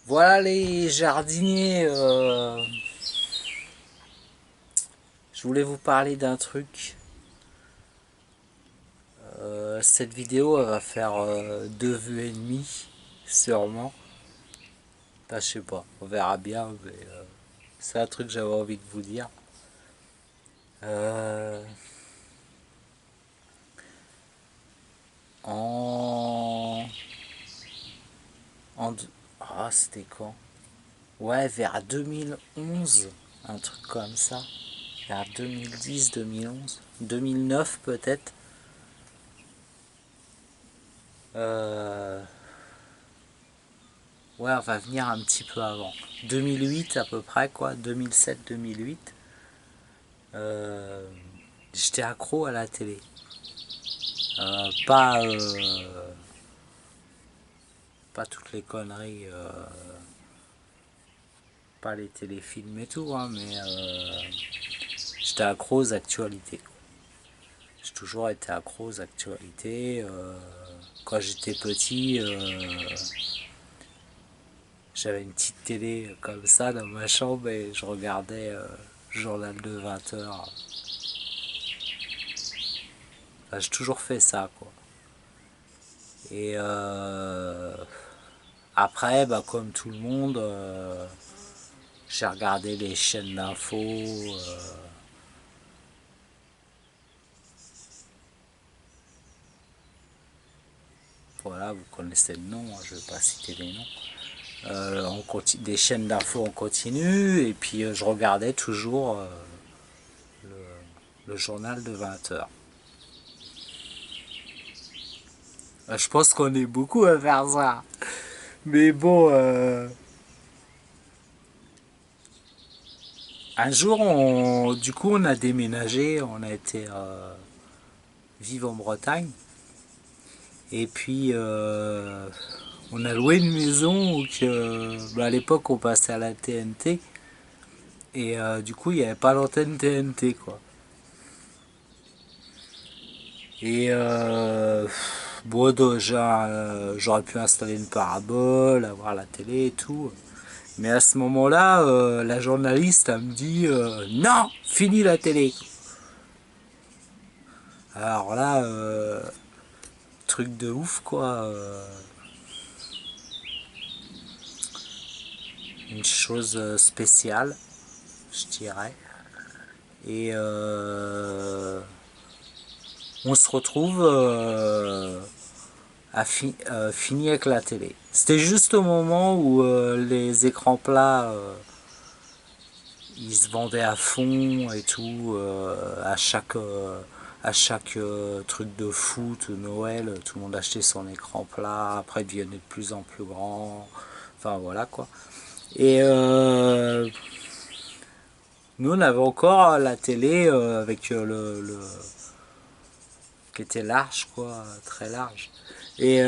Voilà les jardiniers, je voulais vous parler d'un truc. Cette vidéo elle va faire 2 vues et demie, sûrement. Enfin, je sais pas, on verra bien, mais c'est un truc que j'avais envie de vous dire. Euh, en... en... Ah, c'était quand? Ouais, vers 2011, un truc comme ça. Vers 2010, 2011, 2009 peut-être. Euh, Ouais, on va venir un petit peu avant. 2008 à peu près, quoi. 2007-2008. Euh, J'étais accro à la télé. Pas toutes les conneries, pas les téléfilms et tout, hein, mais j'étais accro aux actualités. J'ai toujours été accro aux actualités. Quand j'étais petit, j'avais une petite télé comme ça dans ma chambre et je regardais le journal de 20 heures. Enfin, j'ai toujours fait ça, quoi. Et après, bah, comme tout le monde, j'ai regardé les chaînes d'infos. Voilà, vous connaissez le nom, hein, je ne vais pas citer les noms. Des chaînes d'infos en continu, et puis je regardais toujours le journal de 20 heures. Je pense qu'on est beaucoup à faire ça. Mais bon, un jour, du coup, on a déménagé, on a été vivre en Bretagne. Et puis, on a loué une maison où à l'époque, on passait à la TNT. Et du coup, il n'y avait pas l'antenne TNT, quoi. Et bon, déjà, j'aurais pu installer une parabole, avoir la télé et tout. Mais à ce moment-là, la journaliste, elle me dit non, fini la télé. Alors là, truc de ouf, quoi. Une chose spéciale, je dirais. Et on se retrouve fini avec la télé. C'était juste au moment où les écrans plats ils se vendaient à fond et tout, à chaque truc de foot, Noël, tout le monde achetait son écran plat, après il devenait de plus en plus grand, enfin voilà quoi. Et nous on avait encore la télé avec qui était large quoi, très large. Et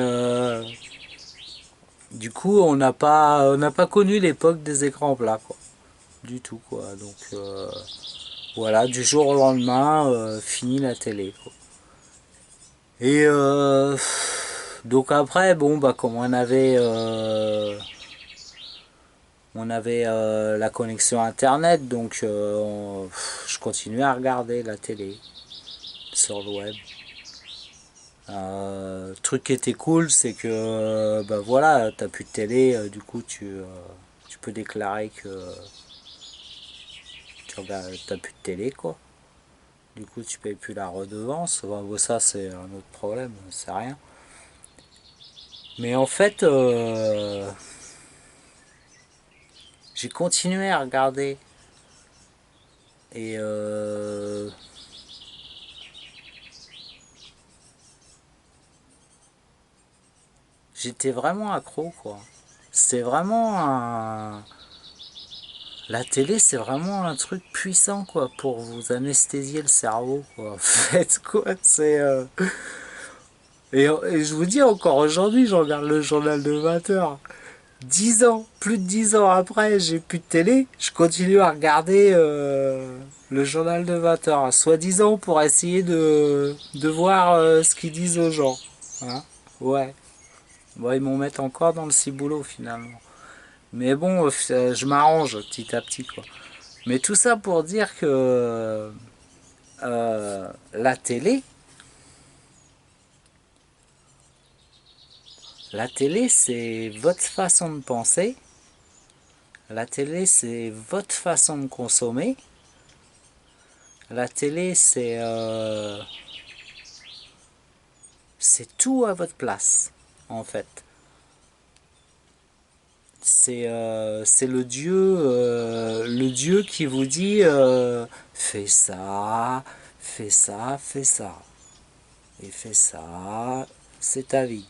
du coup on n'a pas connu l'époque des écrans plats quoi, du tout quoi. Donc voilà, du jour au lendemain, fini la télé, quoi. Et donc après, bon, bah, comme on avait la connexion internet, donc je continuais à regarder la télé sur le web. Le truc qui était cool, c'est que bah voilà, t'as plus de télé, du coup tu peux déclarer que t'as plus de télé, quoi. Du coup, tu payes plus la redevance. Bon, ça, c'est un autre problème, c'est rien. Mais en fait, j'ai continué à regarder. Et j'étais vraiment accro, quoi. C'est vraiment un... La télé, c'est vraiment un truc puissant, quoi, pour vous anesthésier le cerveau, quoi. En fait, quoi, c'est... et je vous dis, encore aujourd'hui, je regarde le journal de 20 heures. 10 ans, plus de 10 ans après, j'ai plus de télé, je continue à regarder le journal de 20 heures, soi-disant pour essayer de voir ce qu'ils disent aux gens. Hein, ouais. Bon, ils m'ont mettre encore dans le ciboulot finalement. Mais bon, je m'arrange petit à petit, quoi. Mais tout ça pour dire que la télé, c'est votre façon de penser. La télé, c'est votre façon de consommer. La télé, c'est tout à votre place, en fait. C'est le dieu qui vous dit fais ça, fais ça, fais ça. Et fais ça, c'est ta vie.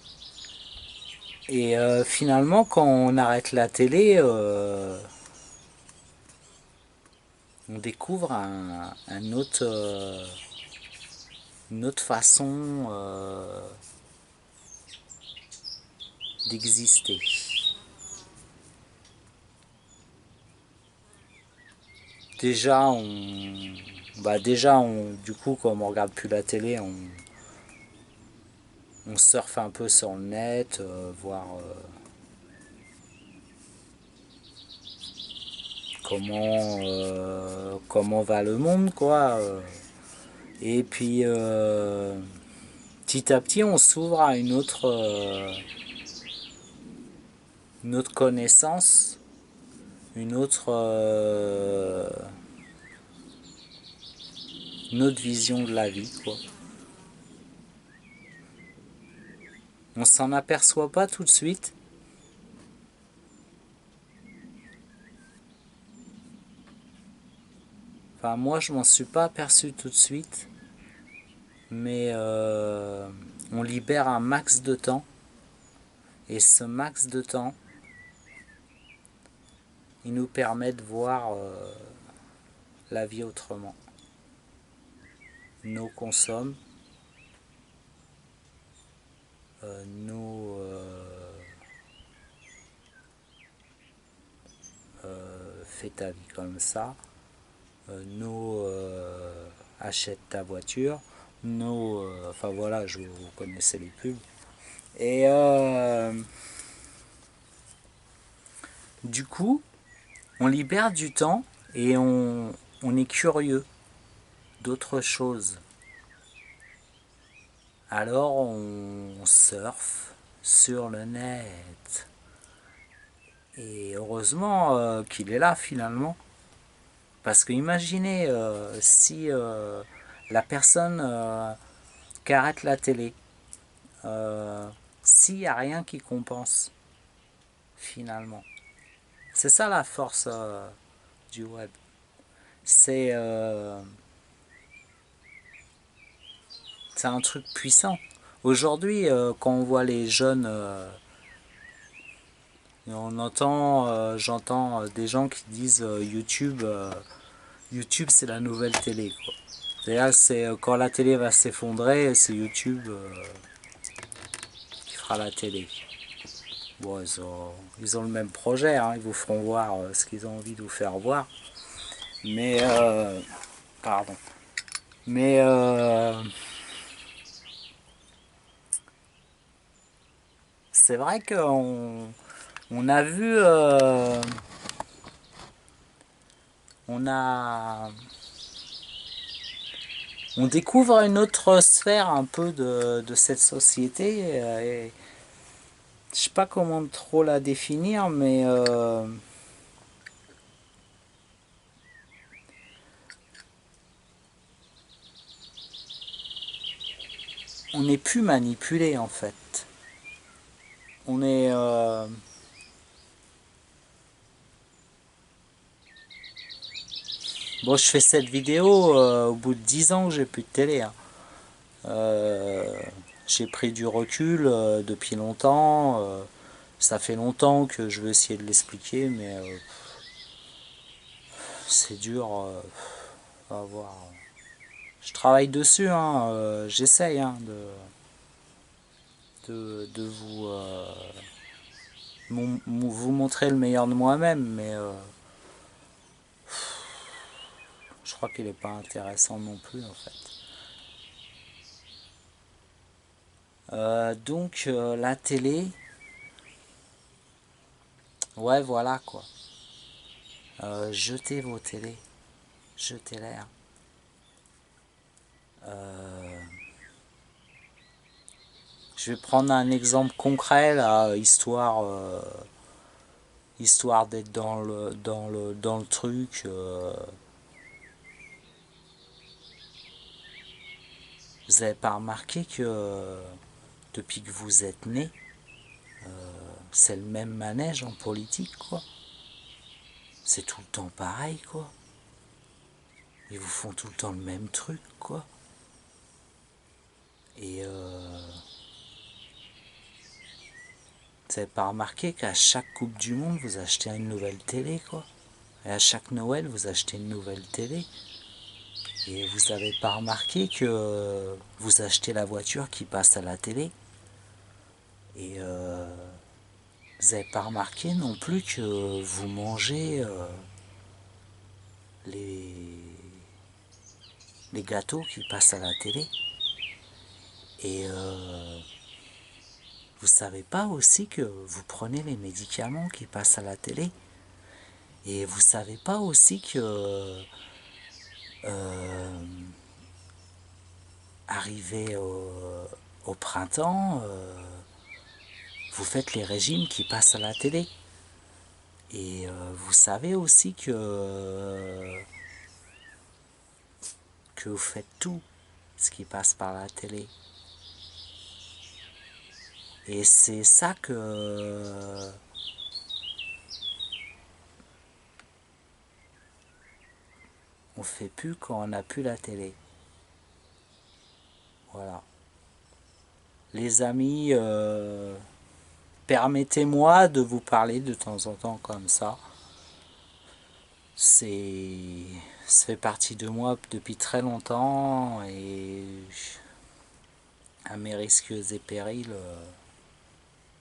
Et finalement, quand on arrête la télé, on découvre une autre façon d'exister. Du coup, comme on regarde plus la télé, on surfe un peu sur le net, voir comment va le monde, quoi. Et puis, petit à petit, on s'ouvre à une autre connaissance, euh, une autre vision de la vie, quoi. On s'en aperçoit pas tout de suite. Enfin, moi, je m'en suis pas aperçu tout de suite, mais on libère un max de temps, et ce max de temps, il nous permet de voir la vie autrement. Nos consommes, nos fais ta vie comme ça, nos achète ta voiture, nos enfin voilà, vous connaissez les pubs. Et du coup, on libère du temps et on est curieux d'autres choses. Alors on surfe sur le net. Et heureusement qu'il est là finalement. Parce que imaginez si la personne qui arrête la télé, s'il n'y a rien qui compense finalement. C'est ça la force du web. C'est c'est un truc puissant. Aujourd'hui, quand on voit les jeunes, j'entends des gens qui disent YouTube c'est la nouvelle télé, quoi. C'est-à-dire, quand la télé va s'effondrer, c'est YouTube qui fera la télé. Bon, ils ont le même projet, hein, ils vous feront voir ce qu'ils ont envie de vous faire voir. Mais, pardon. Mais, c'est vrai qu'on a vu, on a, on découvre une autre sphère un peu de cette société. Et je sais pas comment trop la définir, mais on n'est plus manipulé en fait. On est bon, je fais cette vidéo au bout de 10 ans que j'ai plus de télé, hein. J'ai pris du recul depuis longtemps. Ça fait longtemps que je veux essayer de l'expliquer, mais c'est dur à voir. Je travaille dessus, hein, j'essaye hein, de vous montrer le meilleur de moi-même, mais je crois qu'il n'est pas intéressant non plus en fait. Donc la télé, Ouais, voilà quoi. Jetez vos télés. Jetez-les. Hein. Je vais prendre un exemple concret là, histoire d'être dans le truc. Vous n'avez pas remarqué que depuis que vous êtes né, c'est le même manège en politique, quoi. C'est tout le temps pareil, quoi. Ils vous font tout le temps le même truc, quoi. Et vous n'avez pas remarqué qu'à chaque Coupe du Monde, vous achetez une nouvelle télé, quoi. Et à chaque Noël, vous achetez une nouvelle télé. Et vous n'avez pas remarqué que vous achetez la voiture qui passe à la télé. Et vous n'avez pas remarqué non plus que vous mangez les, les gâteaux qui passent à la télé. Et vous savez pas aussi que vous prenez les médicaments qui passent à la télé. Et vous savez pas aussi que arrivé au printemps, vous faites les régimes qui passent à la télé. Et vous savez aussi que vous faites tout ce qui passe par la télé. Et c'est ça que on fait plus quand on n'a plus la télé. Voilà. Les amis, permettez-moi de vous parler de temps en temps comme ça. Ça fait partie de moi depuis très longtemps et à mes risques et périls,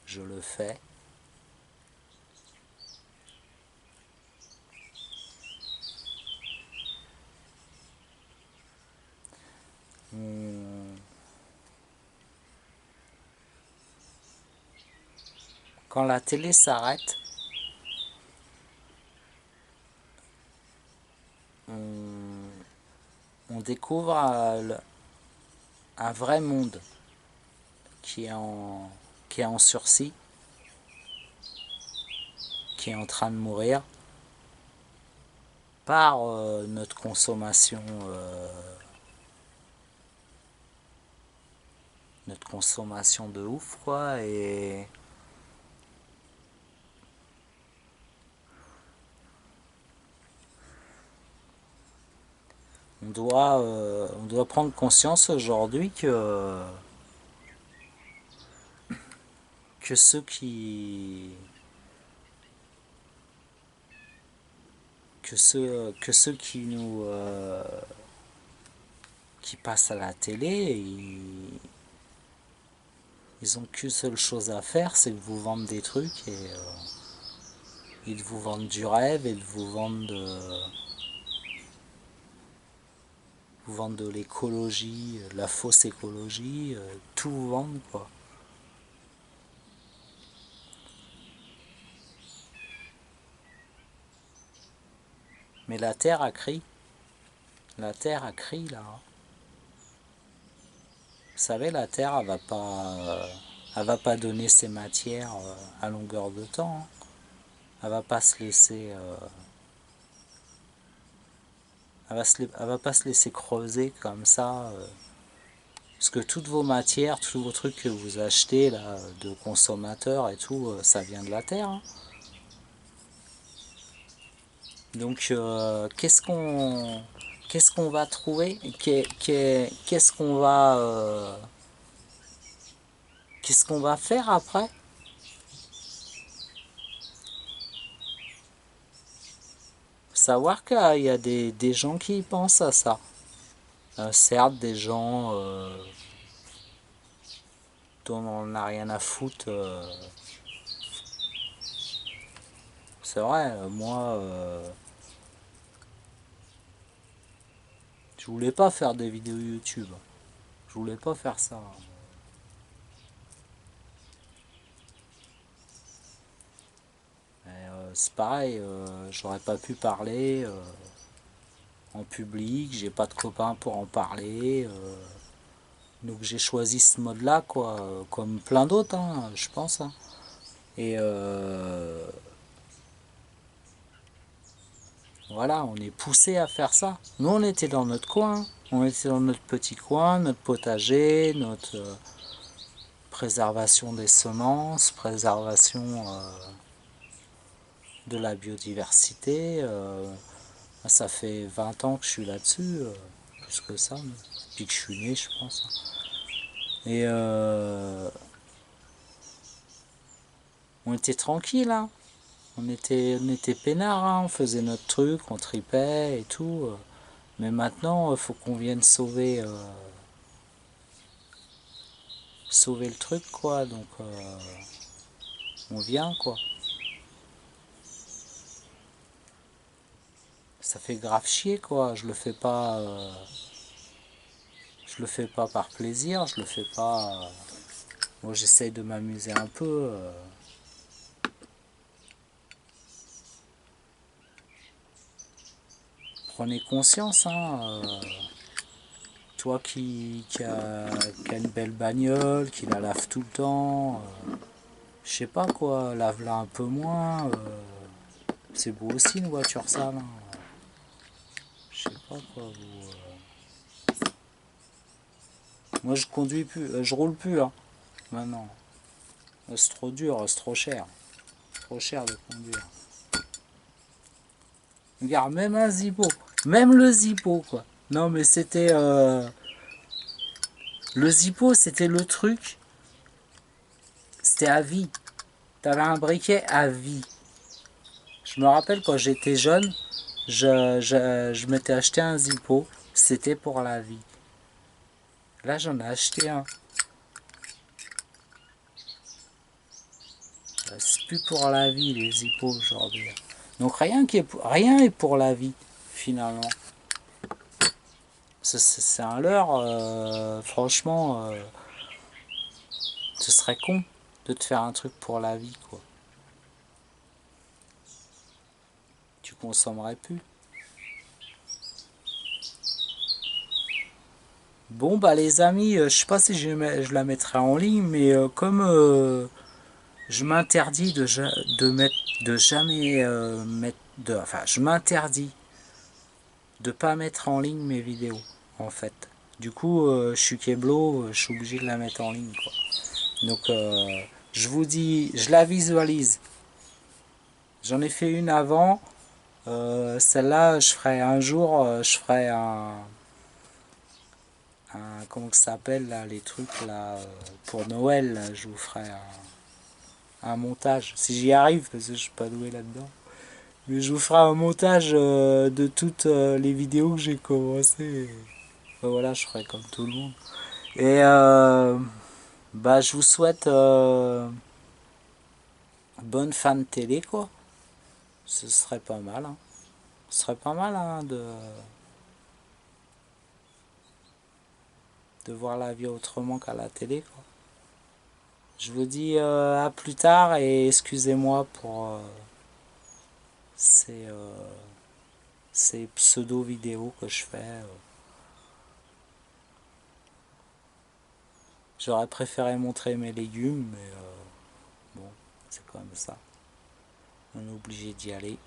je le fais. Quand la télé s'arrête, on découvre un vrai monde qui est en sursis, qui est en train de mourir par notre consommation de ouf, quoi. Et on doit prendre conscience aujourd'hui que ceux qui nous qui passent à la télé, ils ont qu'une seule chose à faire, c'est de vous vendre des trucs et de vous vendre du rêve et de vous vendre de l'écologie, de la fausse écologie, tout vous vendre, quoi. Mais la terre a crié. La terre a crié là. Vous savez, la terre, elle va pas donner ses matières à longueur de temps. Hein. Elle va pas se laisser, elle va pas se laisser creuser comme ça. Parce que toutes vos matières, tous vos trucs que vous achetez là, de consommateurs et tout, ça vient de la terre. Hein. Donc qu'est-ce qu'on va trouver, qu'est-ce qu'on va faire après? Faut savoir qu'il y a des gens qui pensent à ça. Certes, des gens dont on n'a rien à foutre. C'est vrai, moi, je voulais pas faire des vidéos YouTube. Je voulais pas faire ça. Mais c'est pareil, j'aurais pas pu parler en public, j'ai pas de copains pour en parler. Donc j'ai choisi ce mode-là, quoi, comme plein d'autres, hein, je pense. Hein. Et voilà, on est poussé à faire ça. Nous, on était dans notre coin, on était dans notre petit coin, notre potager, notre préservation des semences, préservation de la biodiversité. Ça fait 20 ans que je suis là-dessus, plus que ça, depuis que je suis né, je pense. Et on était tranquille, hein. On était peinards, hein. On faisait notre truc, on tripait et tout. Mais maintenant, il faut qu'on vienne sauver le truc, quoi. Donc, on vient, quoi. Ça fait grave chier, quoi. Je le fais pas par plaisir, je le fais pas. Moi, j'essaye de m'amuser un peu. Prenez conscience, hein. Toi qui a une belle bagnole, qui la lave tout le temps, je sais pas quoi, lave-la un peu moins. C'est beau aussi une voiture sale. Hein. Je sais pas quoi vous. Moi je conduis plus, je roule plus hein, maintenant. C'est trop dur, c'est trop cher. Trop cher de conduire. Regarde, même un Zippo. Même le Zippo quoi. Non mais c'était. Le Zippo c'était le truc. C'était à vie. T'avais un briquet à vie. Je me rappelle quand j'étais jeune, je m'étais acheté un Zippo. C'était pour la vie. Là j'en ai acheté un. C'est plus pour la vie les Zippos aujourd'hui. Donc rien est pour la vie finalement. C'est un leurre. Franchement, ce serait con de te faire un truc pour la vie quoi. Tu consommerais plus. Bon bah les amis, je sais pas si je la mettrai en ligne, mais comme je m'interdis de jamais mettre enfin je m'interdis de pas mettre en ligne mes vidéos en fait. Du coup je suis keblo, je suis obligé de la mettre en ligne quoi. Donc je vous dis, je la visualise. J'en ai fait une avant. Celle-là, je ferai un jour, je ferai comment ça s'appelle là, les trucs là pour Noël. Là, je vous ferai un montage. Si j'y arrive, parce que je suis pas doué là-dedans. Mais je vous ferai un montage de toutes les vidéos que j'ai commencé. Voilà, je ferai comme tout le monde. Et bah, je vous souhaite bonne fin de télé quoi. Ce serait pas mal. Hein. Ce serait pas mal hein, de voir la vie autrement qu'à la télé. Quoi. Je vous dis à plus tard et excusez-moi pour ces, ces pseudo-vidéos que je fais. J'aurais préféré montrer mes légumes, mais bon, c'est comme ça. On est obligé d'y aller.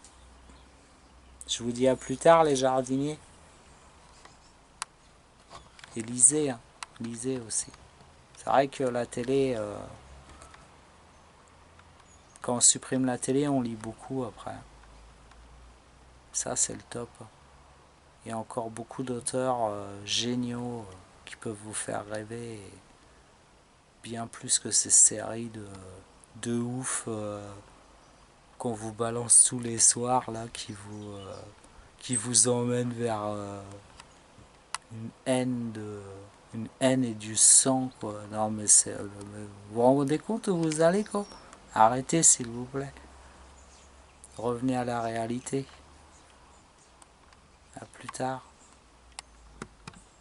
Je vous dis à plus tard les jardiniers. Et lisez, hein. Lisez aussi. C'est vrai que la télé, quand on supprime la télé, on lit beaucoup après. Ça, c'est le top. Il y a encore beaucoup d'auteurs géniaux qui peuvent vous faire rêver. Bien plus que ces séries de ouf qu'on vous balance tous les soirs là, qui vous emmènent vers une une haine et du sang quoi. Non mais vous vous rendez compte où vous allez quoi. Arrêtez s'il vous plaît. Revenez à la réalité. À plus tard.